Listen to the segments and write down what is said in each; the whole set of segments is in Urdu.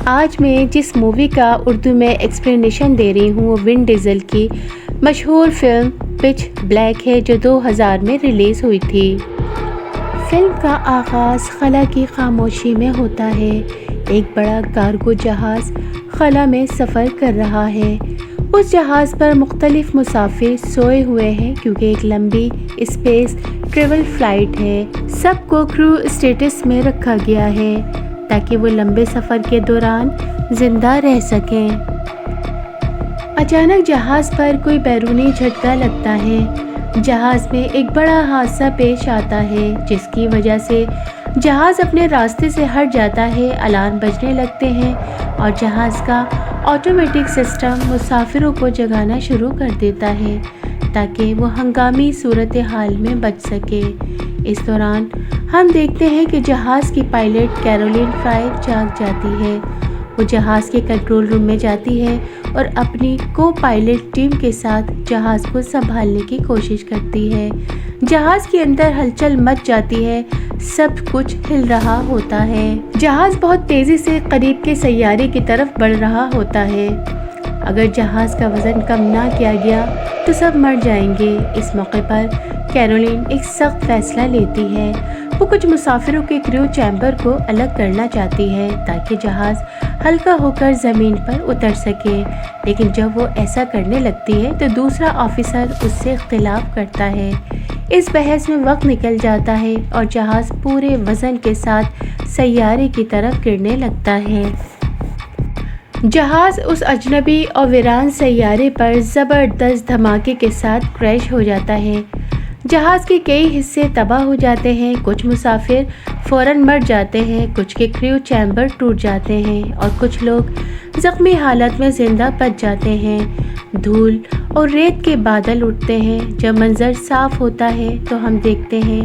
آج میں جس مووی کا اردو میں ایکسپلینیشن دے رہی ہوں وہ ون ڈیزل کی مشہور فلم پچ بلیک ہے جو 2000 میں ریلیز ہوئی تھی۔ فلم کا آغاز خلا کی خاموشی میں ہوتا ہے۔ ایک بڑا کارگو جہاز خلا میں سفر کر رہا ہے۔ اس جہاز پر مختلف مسافر سوئے ہوئے ہیں کیونکہ ایک لمبی اسپیس ٹریول فلائٹ ہے۔ سب کو کرو اسٹیٹس میں رکھا گیا ہے تاکہ وہ لمبے سفر کے دوران زندہ رہ سکیں۔ اچانک جہاز پر کوئی بیرونی جھٹکا لگتا ہے۔ جہاز میں ایک بڑا حادثہ پیش آتا ہے جس کی وجہ سے جہاز اپنے راستے سے ہٹ جاتا ہے، الارم بجنے لگتے ہیں اور جہاز کا آٹومیٹک سسٹم مسافروں کو جگانا شروع کر دیتا ہے تاکہ وہ ہنگامی صورتحال میں بچ سکے۔ اس دوران ہم دیکھتے ہیں کہ جہاز کی پائلٹ کیرولین فرائے جاگ جاتی ہے۔ وہ جہاز کے کنٹرول روم میں جاتی ہے اور اپنی کو پائلٹ ٹیم کے ساتھ جہاز کو سنبھالنے کی کوشش کرتی ہے۔ جہاز کے اندر ہلچل مچ جاتی ہے، سب کچھ ہل رہا ہوتا ہے۔ جہاز بہت تیزی سے قریب کے سیارے کی طرف بڑھ رہا ہوتا ہے۔ اگر جہاز کا وزن کم نہ کیا گیا تو سب مر جائیں گے۔ اس موقع پر کیرولین ایک سخت فیصلہ لیتی ہے۔ وہ کچھ مسافروں کے کریو چیمبر کو الگ کرنا چاہتی ہے تاکہ جہاز ہلکا ہو کر زمین پر اتر سکے، لیکن جب وہ ایسا کرنے لگتی ہے تو دوسرا آفیسر اس سے اختلاف کرتا ہے۔ اس بحث میں وقت نکل جاتا ہے اور جہاز پورے وزن کے ساتھ سیارے کی طرف گرنے لگتا ہے۔ جہاز اس اجنبی اور ویران سیارے پر زبردست دھماکے کے ساتھ کریش ہو جاتا ہے۔ جہاز کے کئی حصے تباہ ہو جاتے ہیں، کچھ مسافر فوراً مر جاتے ہیں، کچھ کے کریو چیمبر ٹوٹ جاتے ہیں اور کچھ لوگ زخمی حالت میں زندہ بچ جاتے ہیں۔ دھول اور ریت کے بادل اٹھتے ہیں۔ جب منظر صاف ہوتا ہے تو ہم دیکھتے ہیں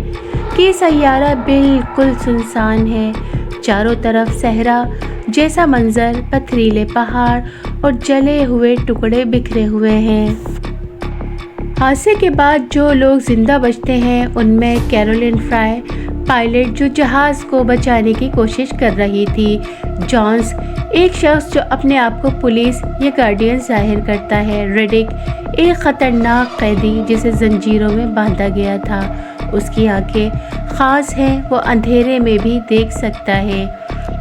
کہ یہ سیارہ بالکل سنسان ہے۔ چاروں طرف صحرا جیسا منظر، پتھریلے پہاڑ اور جلے ہوئے ٹکڑے بکھرے ہوئے ہیں۔ حادثے کے بعد جو لوگ زندہ بچتے ہیں ان میں کیرولین فرائے، پائلٹ جو جہاز کو بچانے کی کوشش کر رہی تھی، جونس ایک شخص جو اپنے آپ کو پولیس یا گارڈین ظاہر کرتا ہے، ریڈک ایک خطرناک قیدی جسے زنجیروں میں باندھا گیا تھا، اس کی آنکھیں خاص ہیں، وہ اندھیرے میں بھی دیکھ سکتا ہے،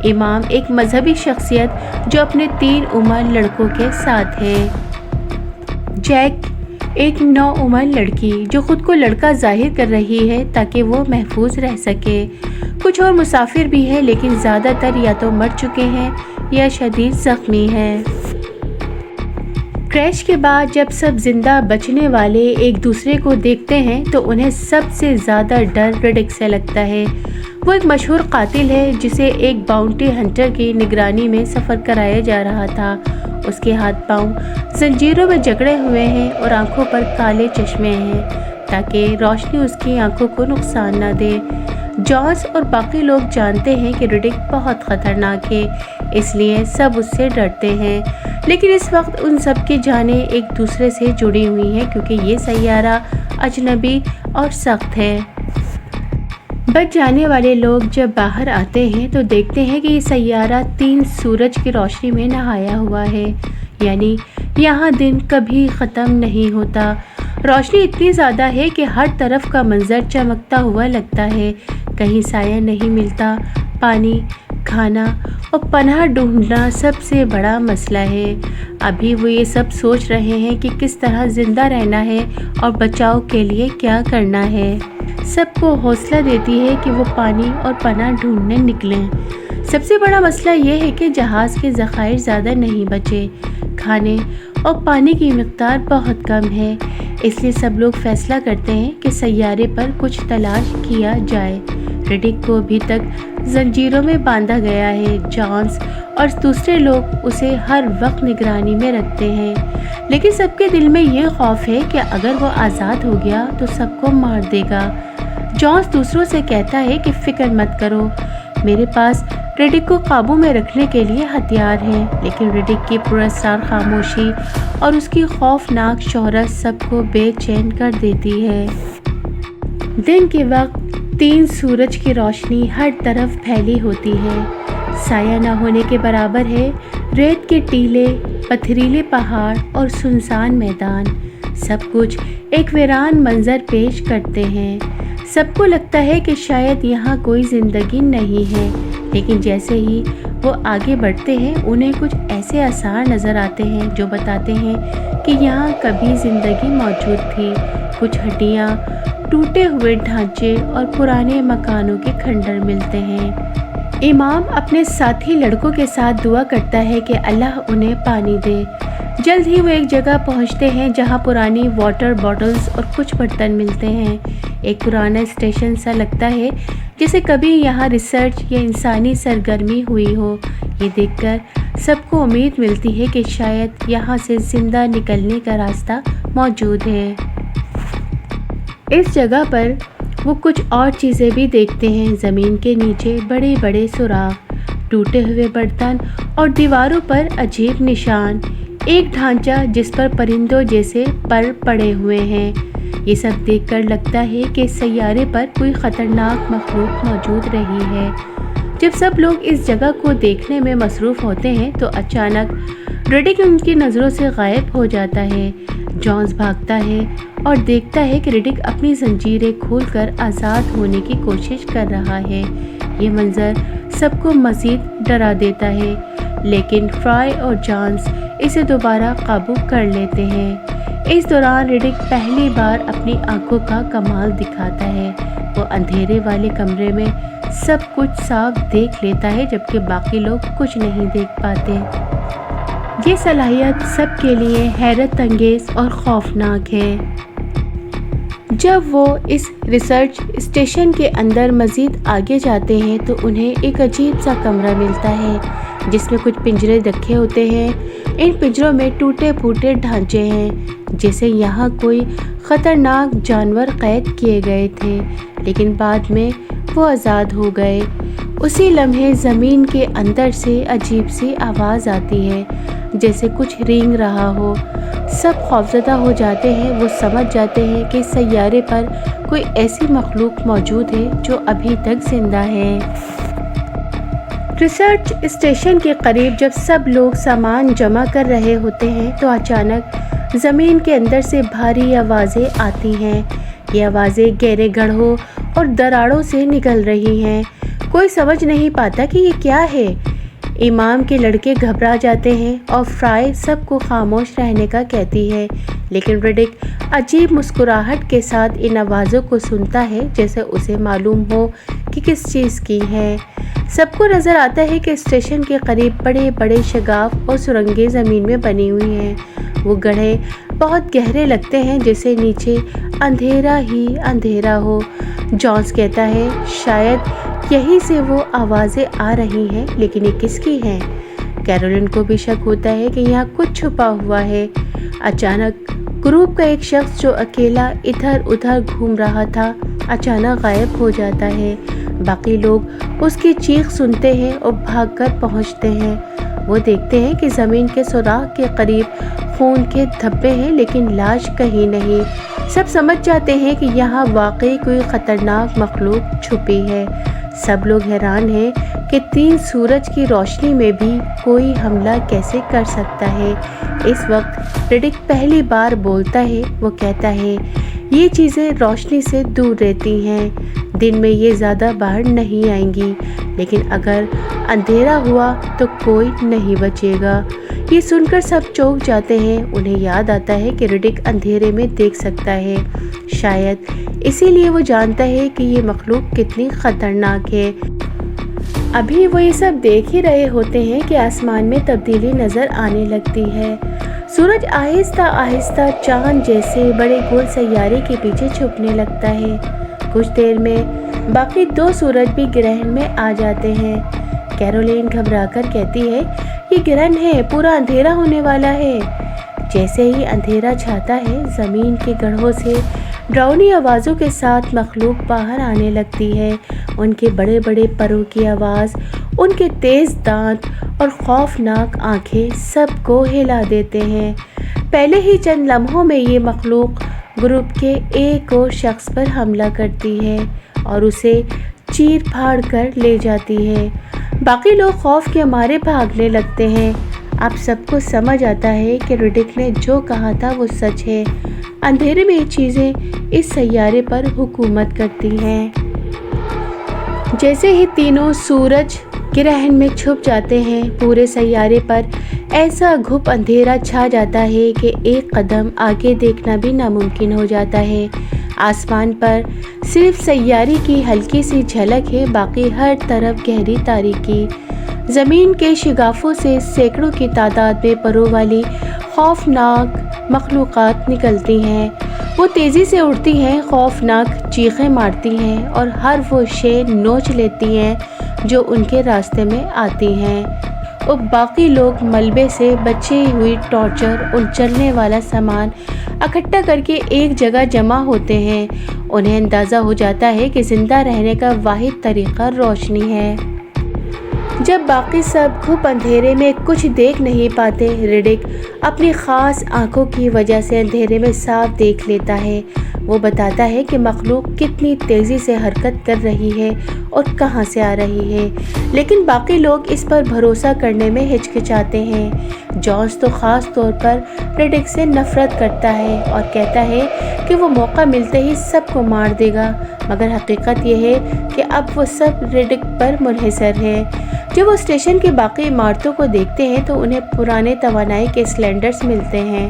امام ایک مذہبی شخصیت جو اپنے 3 عمر لڑکوں کے ساتھ ہے، جیک ایک نوعمر لڑکی جو خود کو لڑکا ظاہر کر رہی ہے تاکہ وہ محفوظ رہ سکے، کچھ اور مسافر بھی ہیں لیکن زیادہ تر یا تو مر چکے ہیں یا شدید زخمی ہیں۔ کریش کے بعد جب سب زندہ بچنے والے ایک دوسرے کو دیکھتے ہیں تو انہیں سب سے زیادہ ڈر ریڈک سے لگتا ہے۔ وہ ایک مشہور قاتل ہے جسے ایک باؤنٹی ہنٹر کی نگرانی میں سفر کرایا جا رہا تھا۔ اس کے ہاتھ پاؤں زنجیروں میں جکڑے ہوئے ہیں اور آنکھوں پر کالے چشمے ہیں تاکہ روشنی اس کی آنکھوں کو نقصان نہ دے۔ جونس اور باقی لوگ جانتے ہیں کہ ریڈک بہت خطرناک ہے، اس لیے سب اس سے ڈرتے ہیں، لیکن اس وقت ان سب کی جانیں ایک دوسرے سے جڑی ہوئی ہیں کیونکہ یہ سیارہ اجنبی اور سخت ہے۔ بچ جانے والے لوگ جب باہر آتے ہیں تو دیکھتے ہیں کہ یہ سیارہ 3 سورج کی روشنی میں نہایا ہوا ہے، یعنی یہاں دن کبھی ختم نہیں ہوتا۔ روشنی اتنی زیادہ ہے کہ ہر طرف کا منظر چمکتا ہوا لگتا ہے، کہیں سایہ نہیں ملتا۔ پانی، کھانا اور پناہ ڈھونڈنا سب سے بڑا مسئلہ ہے۔ ابھی وہ یہ سب سوچ رہے ہیں کہ کس طرح زندہ رہنا ہے اور بچاؤ کے لیے کیا کرنا ہے۔ سب کو حوصلہ دیتی ہے کہ وہ پانی اور پناہ ڈھونڈنے نکلیں۔ سب سے بڑا مسئلہ یہ ہے کہ جہاز کے ذخائر زیادہ نہیں بچے، کھانے اور پانی کی مقدار بہت کم ہے، اس لیے سب لوگ فیصلہ کرتے ہیں کہ سیارے پر کچھ تلاش کیا جائے۔ ریڈک کو ابھی تک زنجیروں میں باندھا گیا ہے، جونس اور دوسرے لوگ اسے ہر وقت نگرانی میں رکھتے ہیں، لیکن سب کے دل میں یہ خوف ہے کہ اگر وہ آزاد ہو گیا تو سب کو مار دے گا۔ جونس دوسروں سے کہتا ہے کہ فکر مت کرو، میرے پاس ریڈک کو قابو میں رکھنے کے لیے ہتھیار ہیں، لیکن ریڈک کی پراسرار خاموشی اور اس کی خوفناک شہرت سب کو بے چین کر دیتی ہے۔ دن کے وقت 3 سورج کی روشنی ہر طرف پھیلی ہوتی ہے، سایہ نہ ہونے کے برابر ہے۔ ریت کے ٹیلے، پتھریلے پہاڑ اور سنسان میدان، سب کچھ ایک ویران منظر پیش کرتے ہیں۔ سب کو لگتا ہے کہ شاید یہاں کوئی زندگی نہیں ہے، لیکن جیسے ہی وہ آگے بڑھتے ہیں انہیں کچھ ایسے آثار نظر آتے ہیں جو بتاتے ہیں کہ یہاں کبھی زندگی موجود تھی۔ کچھ ہڈیاں، ٹوٹے ہوئے ڈھانچے اور پرانے مکانوں کے کھنڈر ملتے ہیں۔ امام اپنے ساتھی لڑکوں کے ساتھ دعا کرتا ہے کہ اللہ انہیں پانی دے۔ جلد ہی وہ ایک جگہ پہنچتے ہیں جہاں پرانی واٹر باٹلز اور کچھ برتن ملتے ہیں۔ ایک پرانا اسٹیشن سا لگتا ہے جیسے کبھی یہاں ریسرچ یا انسانی سرگرمی ہوئی ہو۔ یہ دیکھ کر سب کو امید ملتی ہے کہ شاید یہاں سے زندہ نکلنے کا راستہ موجود ہے۔ اس جگہ پر وہ کچھ اور چیزیں بھی دیکھتے ہیں۔ زمین کے نیچے بڑے بڑے سوراخ، ٹوٹے ہوئے برتن اور دیواروں پر عجیب نشان۔ ایک ڈھانچہ جس پر پرندوں جیسے پر پڑے ہوئے ہیں۔ یہ سب دیکھ کر لگتا ہے کہ سیارے پر کوئی خطرناک مخلوق موجود رہی ہے۔ جب سب لوگ اس جگہ کو دیکھنے میں مصروف ہوتے ہیں تو اچانک ریڈک ان کی نظروں سے غائب ہو جاتا ہے۔ جونز بھاگتا ہے اور دیکھتا ہے کہ ریڈک اپنی زنجیریں کھول کر آزاد ہونے کی کوشش کر رہا ہے۔ یہ منظر سب کو مزید ڈرا دیتا ہے، لیکن فرائے اور جونز اسے دوبارہ قابو کر لیتے ہیں۔ اس دوران ریڈک پہلی بار اپنی آنکھوں کا کمال دکھاتا ہے۔ وہ اندھیرے والے کمرے میں سب کچھ صاف دیکھ لیتا ہے جبکہ باقی لوگ کچھ نہیں دیکھ پاتے۔ یہ صلاحیت سب کے لیے حیرت انگیز اور خوفناک ہے۔ جب وہ اس ریسرچ اسٹیشن کے اندر مزید آگے جاتے ہیں تو انہیں ایک عجیب سا کمرہ ملتا ہے جس میں کچھ پنجرے رکھے ہوتے ہیں۔ ان پنجروں میں ٹوٹے پھوٹے ڈھانچے ہیں، جیسے یہاں کوئی خطرناک جانور قید کیے گئے تھے، لیکن بعد میں وہ آزاد ہو گئے۔ اسی لمحے زمین کے اندر سے عجیب سی آواز آتی ہے، جیسے کچھ رینگ رہا ہو۔ سب خوفزدہ ہو جاتے ہیں۔ وہ سمجھ جاتے ہیں کہ سیارے پر کوئی ایسی مخلوق موجود ہے جو ابھی تک زندہ ہے۔ ریسرچ اسٹیشن کے قریب جب سب لوگ سامان جمع کر رہے ہوتے ہیں تو اچانک زمین کے اندر سے بھاری آوازیں آتی ہیں۔ یہ آوازیں گہرے گڑھوں اور دراڑوں سے نکل رہی ہیں۔ کوئی سمجھ نہیں پاتا کہ یہ کیا ہے۔ امام کے لڑکے گھبرا جاتے ہیں اور فرائے سب کو خاموش رہنے کا کہتی ہے، لیکن ریڈک عجیب مسکراہٹ کے ساتھ ان آوازوں کو سنتا ہے جیسے اسے معلوم ہو کہ کس چیز کی ہے۔ سب کو نظر آتا ہے کہ اسٹیشن کے قریب بڑے بڑے شگاف اور سرنگیں زمین میں بنی ہوئی ہیں۔ وہ گڑھے بہت گہرے لگتے ہیں جیسے نیچے اندھیرا ہی اندھیرا ہو۔ جونز کہتا ہے شاید یہیں سے وہ آوازیں آ رہی ہیں، لیکن یہ کس کی ہیں؟ کیرولین کو بھی شک ہوتا ہے کہ یہاں کچھ چھپا ہوا ہے۔ اچانک گروپ کا ایک شخص جو اکیلا ادھر ادھر گھوم رہا تھا اچانک غائب ہو جاتا ہے۔ باقی لوگ اس کی چیخ سنتے ہیں اور بھاگ کر پہنچتے ہیں۔ وہ دیکھتے ہیں کہ زمین کے سوراخ کے قریب خون کے دھبے ہیں، لیکن لاش کہیں نہیں۔ سب سمجھ جاتے ہیں کہ یہاں واقعی کوئی خطرناک مخلوق چھپی ہے۔ سب لوگ حیران ہیں کہ 3 سورج کی روشنی میں بھی کوئی حملہ کیسے کر سکتا ہے۔ اس وقت ریڈک پہلی بار بولتا ہے۔ وہ کہتا ہے یہ چیزیں روشنی سے دور رہتی ہیں، دن میں یہ زیادہ باہر نہیں آئیں گی، لیکن اگر اندھیرا ہوا تو کوئی نہیں بچے گا۔ یہ سن کر سب چونک جاتے ہیں۔ انہیں یاد آتا ہے کہ ریڈک اندھیرے میں دیکھ سکتا ہے، شاید اسی لیے وہ جانتا ہے کہ یہ مخلوق کتنی خطرناک ہے۔ ابھی وہ یہ سب دیکھ ہی رہے ہوتے ہیں کہ آسمان میں تبدیلی نظر آنے لگتی ہے۔ سورج آہستہ آہستہ چاند جیسے بڑے گول سیارے کے پیچھے چھپنے لگتا ہے۔ کچھ دیر میں باقی 2 سورج بھی گرہن میں آ جاتے ہیں۔ کیرولین گھبرا کر کہتی ہے یہ گرہن ہے، پورا اندھیرا ہونے والا ہے۔ جیسے ہی اندھیرا چھاتا ہے زمین کے گڑھوں سے ڈراؤنی آوازوں کے ساتھ مخلوق باہر آنے لگتی ہے۔ ان کے بڑے بڑے پروں کی آواز، ان کے تیز دانت اور خوفناک آنکھیں سب کو ہلا دیتے ہیں۔ پہلے ہی چند لمحوں میں یہ مخلوق گروپ کے ایک اور شخص پر حملہ کرتی ہے اور اسے چیر پھاڑ کر لے جاتی ہے۔ باقی لوگ خوف کے مارے بھاگنے لگتے ہیں۔ اب سب کو سمجھ آتا ہے کہ ریڈک نے جو کہا تھا وہ سچ ہے۔ اندھیرے میں یہ چیزیں اس سیارے پر حکومت کرتی ہیں۔ جیسے ہی تینوں سورج گرہن میں چھپ جاتے ہیں، پورے سیارے پر ایسا گھپ اندھیرا چھا جاتا ہے کہ ایک قدم آگے دیکھنا بھی ناممکن ہو جاتا ہے۔ آسمان پر صرف سیارے کی ہلکی سی جھلک ہے، باقی ہر طرف گہری تاریکی۔ زمین کے شگافوں سے سینکڑوں کی تعداد میں پروں والی خوفناک مخلوقات نکلتی ہیں۔ وہ تیزی سے اڑتی ہیں، خوفناک چیخیں مارتی ہیں اور ہر وہ شے نوچ لیتی ہیں جو ان کے راستے میں آتی ہیں۔ اور باقی لوگ ملبے سے بچی ہوئی ٹارچر اور چلنے والا سامان اکٹھا کر کے ایک جگہ جمع ہوتے ہیں۔ انہیں اندازہ ہو جاتا ہے کہ زندہ رہنے کا واحد طریقہ روشنی ہے۔ جب باقی سب گھپ اندھیرے میں کچھ دیکھ نہیں پاتے، ریڈک اپنی خاص آنکھوں کی وجہ سے اندھیرے میں صاف دیکھ لیتا ہے۔ وہ بتاتا ہے کہ مخلوق کتنی تیزی سے حرکت کر رہی ہے اور کہاں سے آ رہی ہے، لیکن باقی لوگ اس پر بھروسہ کرنے میں ہچکچاتے ہیں۔ جونس تو خاص طور پر ریڈک سے نفرت کرتا ہے اور کہتا ہے کہ وہ موقع ملتے ہی سب کو مار دے گا، مگر حقیقت یہ ہے کہ اب وہ سب ریڈک پر منحصر ہے۔ جب وہ اسٹیشن کی باقی عمارتوں کو دیکھتے ہیں تو انہیں پرانے توانائی کے سلنڈرز ملتے ہیں۔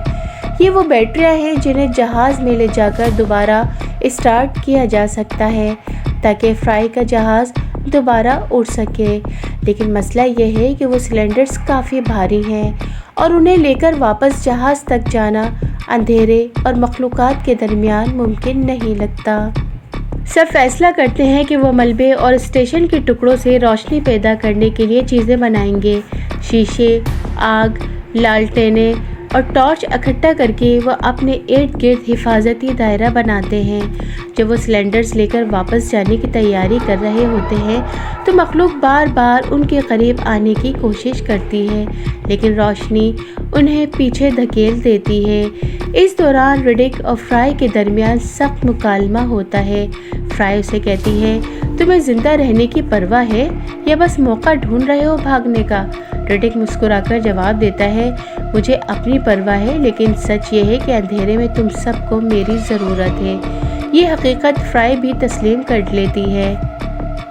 یہ وہ بیٹریاں ہیں جنہیں جہاز میں لے جا کر دوبارہ اسٹارٹ کیا جا سکتا ہے تاکہ فرائی کا جہاز دوبارہ اڑ سکے، لیکن مسئلہ یہ ہے کہ وہ سلنڈرز کافی بھاری ہیں اور انہیں لے کر واپس جہاز تک جانا اندھیرے اور مخلوقات کے درمیان ممکن نہیں لگتا۔ سب فیصلہ کرتے ہیں کہ وہ ملبے اور اسٹیشن کے ٹکڑوں سے روشنی پیدا کرنے کے لیے چیزیں بنائیں گے۔ شیشے، آگ، لالٹینیں اور ٹارچ اکٹھا کر کے وہ اپنے ارد گرد حفاظتی دائرہ بناتے ہیں۔ جب وہ سلنڈرز لے کر واپس جانے کی تیاری کر رہے ہوتے ہیں تو مخلوق بار بار ان کے قریب آنے کی کوشش کرتی ہے، لیکن روشنی انہیں پیچھے دھکیل دیتی ہے۔ اس دوران ریڈک اور فرائی کے درمیان سخت مکالمہ ہوتا ہے۔ فرائی اسے کہتی ہے، تمہیں زندہ رہنے کی پرواہ ہے یا بس موقع ڈھونڈ رہے ہو بھاگنے کا؟ ریڈک مسکرا کر جواب دیتا ہے، مجھے اپنی پرواہ ہے، لیکن سچ یہ ہے کہ اندھیرے میں تم سب کو میری ضرورت ہے۔ یہ حقیقت فرائی بھی تسلیم کر لیتی ہے۔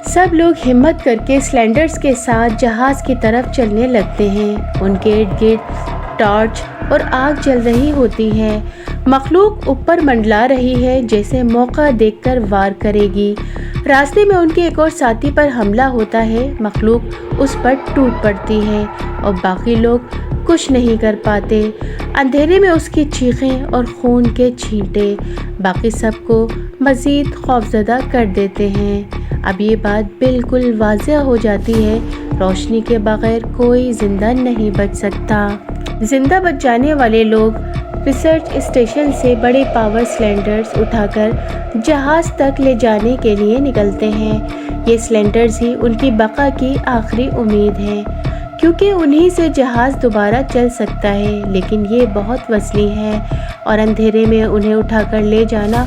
سب لوگ ہمت کر کے سلنڈرز کے ساتھ جہاز کی طرف چلنے لگتے ہیں۔ ان کے ارد گرد ٹارچ اور آگ جل رہی ہوتی ہے۔ مخلوق اوپر منڈلا رہی ہے، جیسے موقع دیکھ کر وار کرے گی۔ راستے میں ان کے ایک اور ساتھی پر حملہ ہوتا ہے۔ مخلوق اس پر ٹوٹ پڑتی ہے اور باقی لوگ کچھ نہیں کر پاتے۔ اندھیرے میں اس کی چیخیں اور خون کے چھینٹے باقی سب کو مزید خوفزدہ کر دیتے ہیں۔ اب یہ بات بالکل واضح ہو جاتی ہے، روشنی کے بغیر کوئی زندہ نہیں بچ سکتا۔ زندہ بچ جانے والے لوگ ریسرچ اسٹیشن سے بڑے پاور سلنڈرز اٹھا کر جہاز تک لے جانے کے لیے نکلتے ہیں۔ یہ سلنڈرز ہی ان کی بقا کی آخری امید ہیں، کیونکہ انہی سے جہاز دوبارہ چل سکتا ہے، لیکن یہ بہت وزنی ہے اور اندھیرے میں انہیں اٹھا کر لے جانا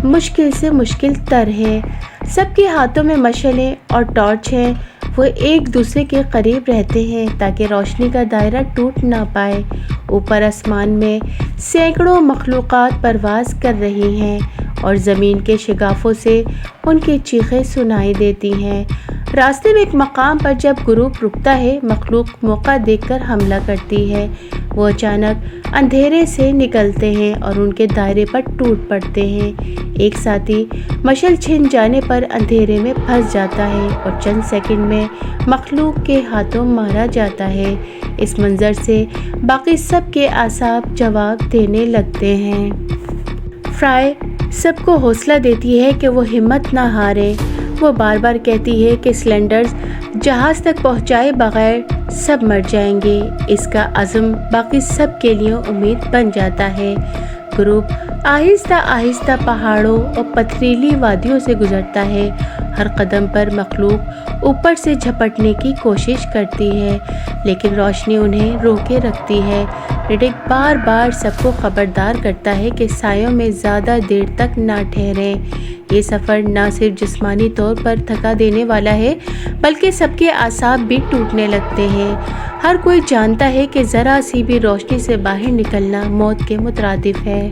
مشکل سے مشکل تر ہے۔ سب کے ہاتھوں میں مشعلیں اور ٹارچ ہیں۔ وہ ایک دوسرے کے قریب رہتے ہیں تاکہ روشنی کا دائرہ ٹوٹ نہ پائے۔ اوپر آسمان میں سینکڑوں مخلوقات پرواز کر رہی ہیں اور زمین کے شگافوں سے ان کی چیخیں سنائی دیتی ہیں۔ راستے میں ایک مقام پر جب گروپ رکتا ہے، مخلوق موقع دیکھ کر حملہ کرتی ہے۔ وہ اچانک اندھیرے سے نکلتے ہیں اور ان کے دائرے پر ٹوٹ پڑتے ہیں۔ ایک ساتھی مشعل چھن جانے پر اندھیرے میں پھنس جاتا ہے اور چند سیکنڈ میں مخلوق کے ہاتھوں مارا جاتا ہے۔ اس منظر سے باقی سب کے اعصاب جواب دینے لگتے ہیں۔ فرائی سب کو حوصلہ دیتی ہے کہ وہ ہمت نہ ہارے۔ وہ بار بار کہتی ہے کہ سلنڈرز جہاز تک پہنچائے بغیر سب مر جائیں گے۔ اس کا عزم باقی سب کے لیے امید بن جاتا ہے۔ گروپ آہستہ آہستہ پہاڑوں اور پتھریلی وادیوں سے گزرتا ہے۔ ہر قدم پر مخلوق اوپر سے جھپٹنے کی کوشش کرتی ہے، لیکن روشنی انہیں روکے رکھتی ہے۔ ریڈک بار بار سب کو خبردار کرتا ہے کہ سایوں میں زیادہ دیر تک نہ ٹھہریں۔ یہ سفر نہ صرف جسمانی طور پر تھکا دینے والا ہے، بلکہ سب کے اعصاب بھی ٹوٹنے لگتے ہیں۔ ہر کوئی جانتا ہے کہ ذرا سی بھی روشنی سے باہر نکلنا موت کے مترادف ہے۔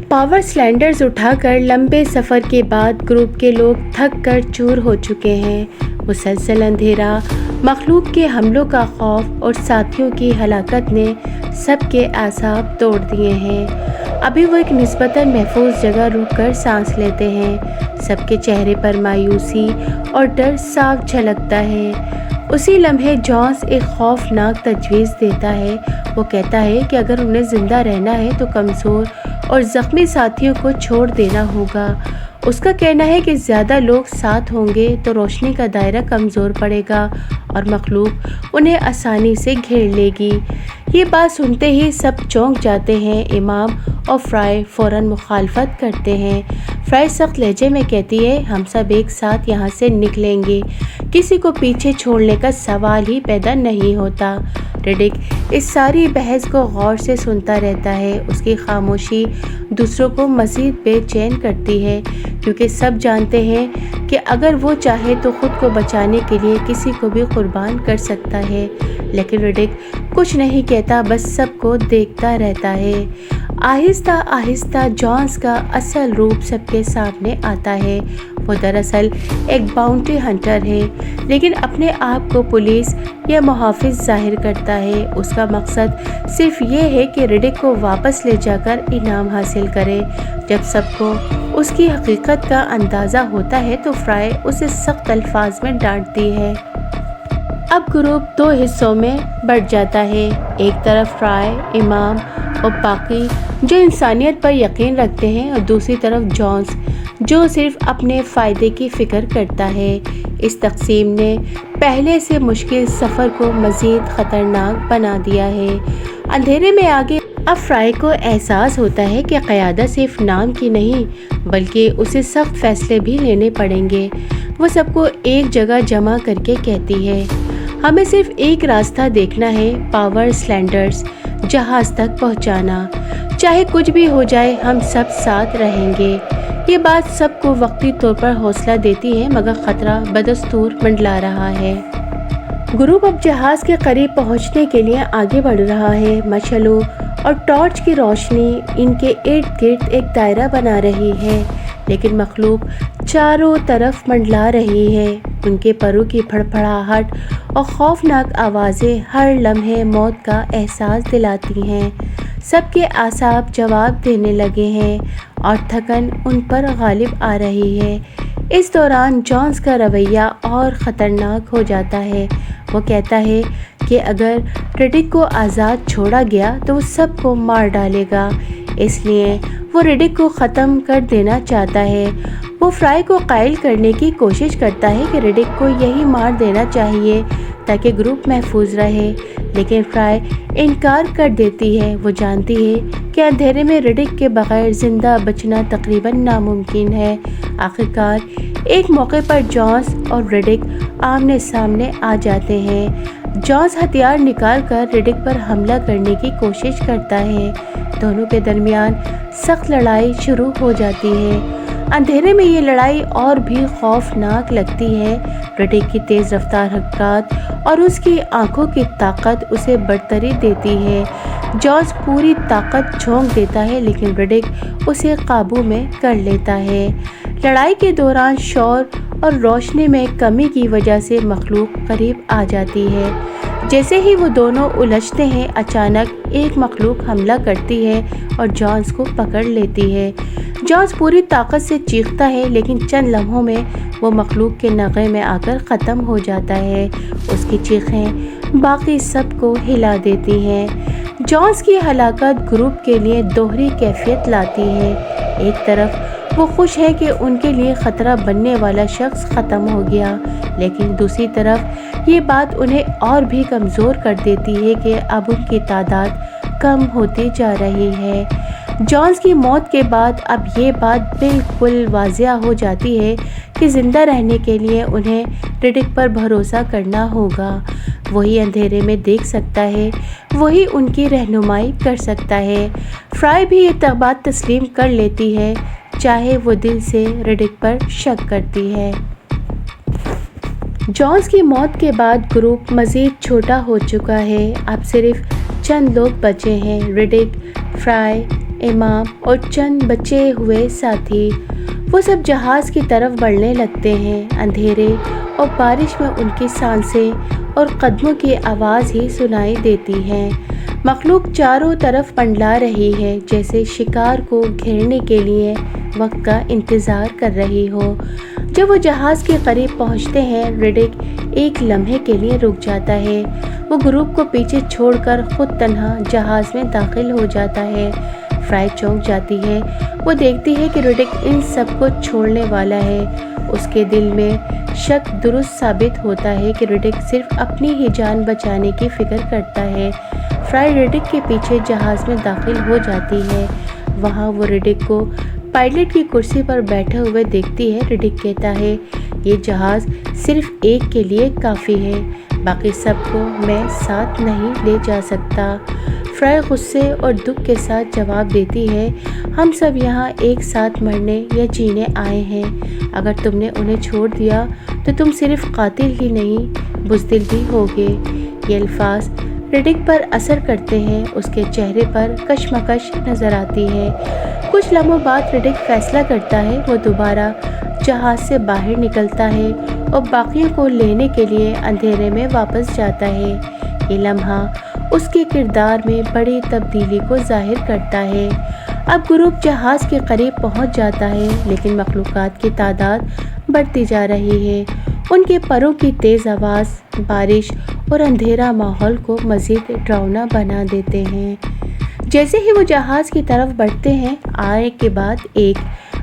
پاور سلنڈرز اٹھا کر لمبے سفر کے بعد گروپ کے لوگ تھک کر چور ہو چکے ہیں۔ مسلسل اندھیرا، مخلوق کے حملوں کا خوف اور ساتھیوں کی ہلاکت نے سب کے اعصاب توڑ دیے ہیں۔ ابھی وہ ایک نسبتاً محفوظ جگہ رک کر سانس لیتے ہیں۔ سب کے چہرے پر مایوسی اور ڈر صاف جھلکتا ہے۔ اسی لمحے جونس ایک خوفناک تجویز دیتا ہے۔ وہ کہتا ہے کہ اگر انہیں زندہ رہنا ہے تو کمزور اور زخمی ساتھیوں کو چھوڑ دینا ہوگا۔ اس کا کہنا ہے کہ زیادہ لوگ ساتھ ہوں گے تو روشنی کا دائرہ کمزور پڑے گا اور مخلوق انہیں آسانی سے گھیر لے گی۔ یہ بات سنتے ہی سب چونک جاتے ہیں۔ امام اور فرائے فوراً مخالفت کرتے ہیں۔ فرائے سخت لہجے میں کہتی ہے، ہم سب ایک ساتھ یہاں سے نکلیں گے، کسی کو پیچھے چھوڑنے کا سوال ہی پیدا نہیں ہوتا۔ ریڈک اس ساری بحث کو غور سے سنتا رہتا ہے۔ اس کی خاموشی دوسروں کو مزید بے چین کرتی ہے، کیونکہ سب جانتے ہیں کہ اگر وہ چاہے تو خود کو بچانے کے لیے کسی کو بھی قربان کر سکتا ہے۔ لیکن ریڈک کچھ نہیں کہتا، بس سب کو دیکھتا رہتا ہے۔ آہستہ آہستہ جونس کا اصل روپ سب کے سامنے آتا ہے۔ وہ دراصل ایک باؤنٹی ہنٹر ہے، لیکن اپنے آپ کو پولیس یا محافظ ظاہر کرتا ہے۔ اس کا مقصد صرف یہ ہے کہ ریڈک کو واپس لے جا کر انعام حاصل کرے۔ جب سب کو اس کی حقیقت کا اندازہ ہوتا ہے تو فرائے اسے سخت الفاظ میں ڈانٹتی ہے۔ اب گروپ دو حصوں میں بٹ جاتا ہے۔ ایک طرف فرائے، امام اور باقی جو انسانیت پر یقین رکھتے ہیں، اور دوسری طرف جونس جو صرف اپنے فائدے کی فکر کرتا ہے۔ اس تقسیم نے پہلے سے مشکل سفر کو مزید خطرناک بنا دیا ہے۔ اندھیرے میں آگے اب فرائے کو احساس ہوتا ہے کہ قیادت صرف نام کی نہیں، بلکہ اسے سخت فیصلے بھی لینے پڑیں گے۔ وہ سب کو ایک جگہ جمع کر کے کہتی ہے، ہمیں صرف ایک راستہ دیکھنا ہے، پاور سلنڈرز جہاز تک پہنچانا۔ چاہے کچھ بھی ہو جائے، ہم سب ساتھ رہیں گے۔ یہ بات سب کو وقتی طور پر حوصلہ دیتی ہے، مگر خطرہ بدستور منڈلا رہا ہے۔ گروپ اب جہاز کے قریب پہنچنے کے لیے آگے بڑھ رہا ہے۔ مشعلوں اور ٹارچ کی روشنی ان کے ارد گرد ایک دائرہ بنا رہی ہے، لیکن مخلوق چاروں طرف منڈلا رہی ہے۔ ان کے پروں کی پھڑپھڑاہٹ اور خوفناک آوازیں ہر لمحے موت کا احساس دلاتی ہیں۔ سب کے اعصاب جواب دینے لگے ہیں اور تھکن ان پر غالب آ رہی ہے۔ اس دوران جونس کا رویہ اور خطرناک ہو جاتا ہے۔ وہ کہتا ہے کہ اگر ریڈک کو آزاد چھوڑا گیا تو وہ سب کو مار ڈالے گا، اس لیے وہ ریڈک کو ختم کر دینا چاہتا ہے۔ وہ فرائے کو قائل کرنے کی کوشش کرتا ہے کہ ریڈک کو یہی مار دینا چاہیے تاکہ گروپ محفوظ رہے، لیکن فرائے انکار کر دیتی ہے۔ وہ جانتی ہے کہ اندھیرے میں ریڈک کے بغیر زندہ بچنا تقریباً ناممکن ہے۔ آخرکار ایک موقع پر جونس اور ریڈک آمنے سامنے آ جاتے ہیں۔ جونس ہتھیار نکال کر ریڈک پر حملہ کرنے کی کوشش کرتا ہے۔ دونوں کے درمیان سخت لڑائی شروع ہو جاتی ہے۔ اندھیرے میں یہ لڑائی اور بھی خوفناک لگتی ہے۔ ریڈک کی تیز رفتار حرکات اور اس کی آنکھوں کی طاقت اسے برتری دیتی ہے۔ جونس پوری طاقت جھونک دیتا ہے، لیکن ریڈک اسے قابو میں کر لیتا ہے۔ لڑائی کے دوران شور اور روشنی میں کمی کی وجہ سے مخلوق قریب آ جاتی ہے۔ جیسے ہی وہ دونوں الجھتے ہیں، اچانک ایک مخلوق حملہ کرتی ہے اور جونس کو پکڑ لیتی ہے۔ جونس پوری طاقت سے چیختا ہے، لیکن چند لمحوں میں وہ مخلوق کے نغے میں آ کر ختم ہو جاتا ہے۔ اس کی چیخیں باقی سب کو ہلا دیتی ہیں۔ جونس کی ہلاکت گروپ کے لیے دوہری کیفیت لاتی ہے۔ ایک طرف وہ خوش ہے کہ ان کے لیے خطرہ بننے والا شخص ختم ہو گیا، لیکن دوسری طرف یہ بات انہیں اور بھی کمزور کر دیتی ہے کہ اب ان کی تعداد کم ہوتی جا رہی ہے۔ جونز کی موت کے بعد اب یہ بات بالکل واضح ہو جاتی ہے کہ زندہ رہنے کے لیے انہیں ریڈک پر بھروسہ کرنا ہوگا۔ وہی اندھیرے میں دیکھ سکتا ہے، وہی ان کی رہنمائی کر سکتا ہے۔ فرائی بھی یہ بات تسلیم کر لیتی ہے، چاہے وہ دل سے ریڈک پر شک کرتی ہے۔ جونز کی موت کے بعد گروپ مزید چھوٹا ہو چکا ہے۔ اب صرف چند لوگ بچے ہیں، ریڈک، فرائی، امام اور چند بچے ہوئے ساتھی۔ وہ سب جہاز کی طرف بڑھنے لگتے ہیں۔ اندھیرے اور بارش میں ان کی سانسیں اور قدموں کی آواز ہی سنائی دیتی ہے۔ مخلوق چاروں طرف منڈلا رہی ہے، جیسے شکار کو گھیرنے کے لیے وقت کا انتظار کر رہی ہو۔ جب وہ جہاز کے قریب پہنچتے ہیں، ریڈک ایک لمحے کے لیے رک جاتا ہے۔ وہ گروپ کو پیچھے چھوڑ کر خود تنہا جہاز میں داخل ہو جاتا ہے۔ فرائی چونک جاتی ہے۔ وہ دیکھتی ہے کہ ریڈک ان سب کو چھوڑنے والا ہے۔ اس کے دل میں شک درست ثابت ہوتا ہے کہ ریڈک صرف اپنی ہی جان بچانے کی فکر کرتا ہے۔ فرائی ریڈک کے پیچھے جہاز میں داخل ہو جاتی ہے۔ وہاں وہ ریڈک کو پائلٹ کی کرسی پر بیٹھے ہوئے دیکھتی ہے۔ ریڈک کہتا ہے، یہ جہاز صرف ایک کے لیے کافی ہے، باقی سب کو میں ساتھ نہیں لے جا سکتا۔ فرائی غصے اور دکھ کے ساتھ جواب دیتی ہے، ہم سب یہاں ایک ساتھ مرنے یا جینے آئے ہیں۔ اگر تم نے انہیں چھوڑ دیا تو تم صرف قاتل ہی نہیں، بزدل بھی ہوگے۔ یہ الفاظ ریڈک پر اثر کرتے ہیں۔ اس کے چہرے پر کشمکش نظر آتی ہے۔ کچھ لمحوں بعد ریڈک فیصلہ کرتا ہے، وہ دوبارہ جہاز سے باہر نکلتا ہے اور باقیوں کو لینے کے لیے اندھیرے میں واپس جاتا ہے۔ یہ لمحہ اس کے کردار میں بڑی تبدیلی کو ظاہر کرتا ہے۔ اب گروپ جہاز کے قریب پہنچ جاتا ہے، لیکن مخلوقات کی تعداد بڑھتی جا رہی ہے۔ ان کے پروں کی تیز آواز، بارش اور اندھیرا ماحول کو مزید ڈراؤنا بنا دیتے ہیں۔ جیسے ہی وہ جہاز کی طرف بڑھتے ہیں، ایک کے بعد ایک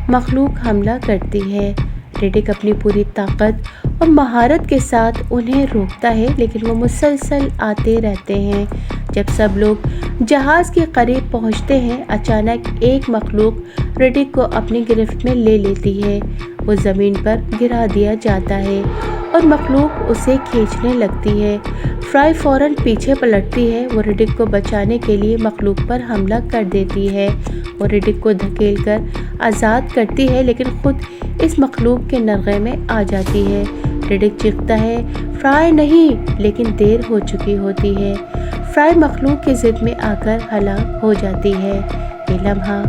مخلوق حملہ کرتی ہے۔ ریڈک اپنی پوری طاقت اور مہارت کے ساتھ انہیں روکتا ہے، لیکن وہ مسلسل آتے رہتے ہیں۔ جب سب لوگ جہاز کے قریب پہنچتے ہیں، اچانک ایک مخلوق ریڈک کو اپنی گرفت میں لے لیتی ہے۔ وہ زمین پر گرا دیا جاتا ہے اور مخلوق اسے کھینچنے لگتی ہے۔ فرائی فوراً پیچھے پلٹتی ہے۔ وہ ریڈک کو بچانے کے لیے مخلوق پر حملہ کر دیتی ہے۔ وہ ریڈک کو دھکیل کر آزاد کرتی ہے، لیکن خود اس مخلوق کے نرغے میں آ جاتی ہے۔ ریڈک چیختا ہے، فرائی نہیں، لیکن دیر ہو چکی ہوتی ہے۔ فرائی مخلوق کی ضد میں آ کر ہلاک ہو جاتی ہے۔ یہ لمحہ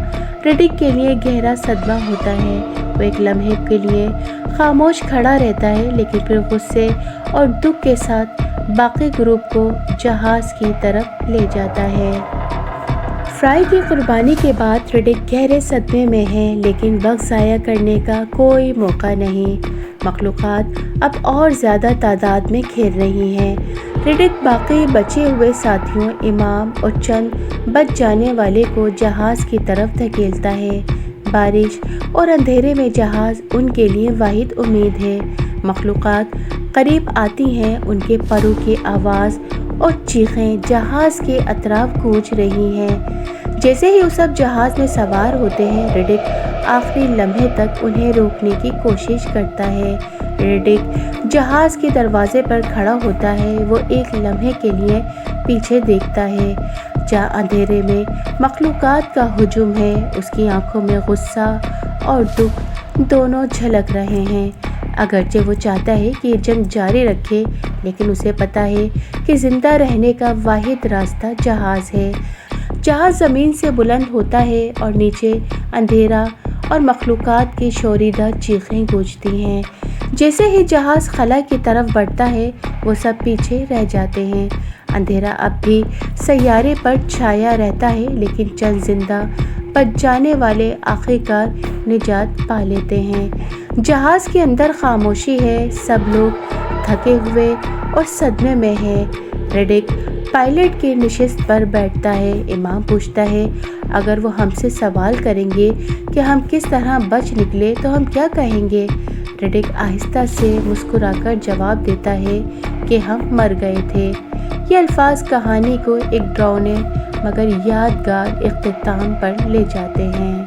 ریڈک کے لیے گہرا صدمہ ہوتا ہے۔ وہ ایک لمحے کے لیے خاموش کھڑا رہتا ہے، لیکن پھر غصے اور دکھ کے ساتھ باقی گروپ کو جہاز کی طرف لے جاتا ہے۔ فرائی کی قربانی کے بعد ریڈک گہرے صدمے میں ہے، لیکن وقت ضائع کرنے کا کوئی موقع نہیں۔ مخلوقات اب اور زیادہ تعداد میں گھیر رہی ہیں۔ ریڈک باقی بچے ہوئے ساتھیوں، امام اور چند بچ جانے والے کو جہاز کی طرف دھکیلتا ہے۔ بارش اور اندھیرے میں جہاز ان کے لیے واحد امید ہے۔ مخلوقات قریب آتی ہیں، ان کے پروں کی آواز اور چیخیں جہاز کے اطراف گونج رہی ہیں۔ جیسے ہی وہ سب جہاز میں سوار ہوتے ہیں، ریڈک آخری لمحے تک انہیں روکنے کی کوشش کرتا ہے۔ ریڈک جہاز کے دروازے پر کھڑا ہوتا ہے۔ وہ ایک لمحے کے لیے پیچھے دیکھتا ہے، جہاں اندھیرے میں مخلوقات کا ہجوم ہے۔ اس کی آنکھوں میں غصہ اور دکھ دونوں جھلک رہے ہیں۔ اگرچہ وہ چاہتا ہے کہ یہ جنگ جاری رکھے، لیکن اسے پتہ ہے کہ زندہ رہنے کا واحد راستہ جہاز ہے۔ جہاز زمین سے بلند ہوتا ہے اور نیچے اندھیرا اور مخلوقات کی شوریدہ چیخیں گونجتی ہیں۔ جیسے ہی جہاز خلا کی طرف بڑھتا ہے، وہ سب پیچھے رہ جاتے ہیں۔ اندھیرا اب بھی سیارے پر چھایا رہتا ہے، لیکن چند زندہ بچ جانے والے آخرکار نجات پا لیتے ہیں۔ جہاز کے اندر خاموشی ہے، سب لوگ تھکے ہوئے اور صدمے میں ہیں۔ ریڈک پائلٹ کی نشست پر بیٹھتا ہے۔ امام پوچھتا ہے، اگر وہ ہم سے سوال کریں گے کہ ہم کس طرح بچ نکلے تو ہم کیا کہیں گے؟ ریڈک آہستہ سے مسکرا کر جواب دیتا ہے کہ ہم مر گئے تھے۔ یہ الفاظ کہانی کو ایک ڈراؤنے مگر یادگار اختتام پر لے جاتے ہیں۔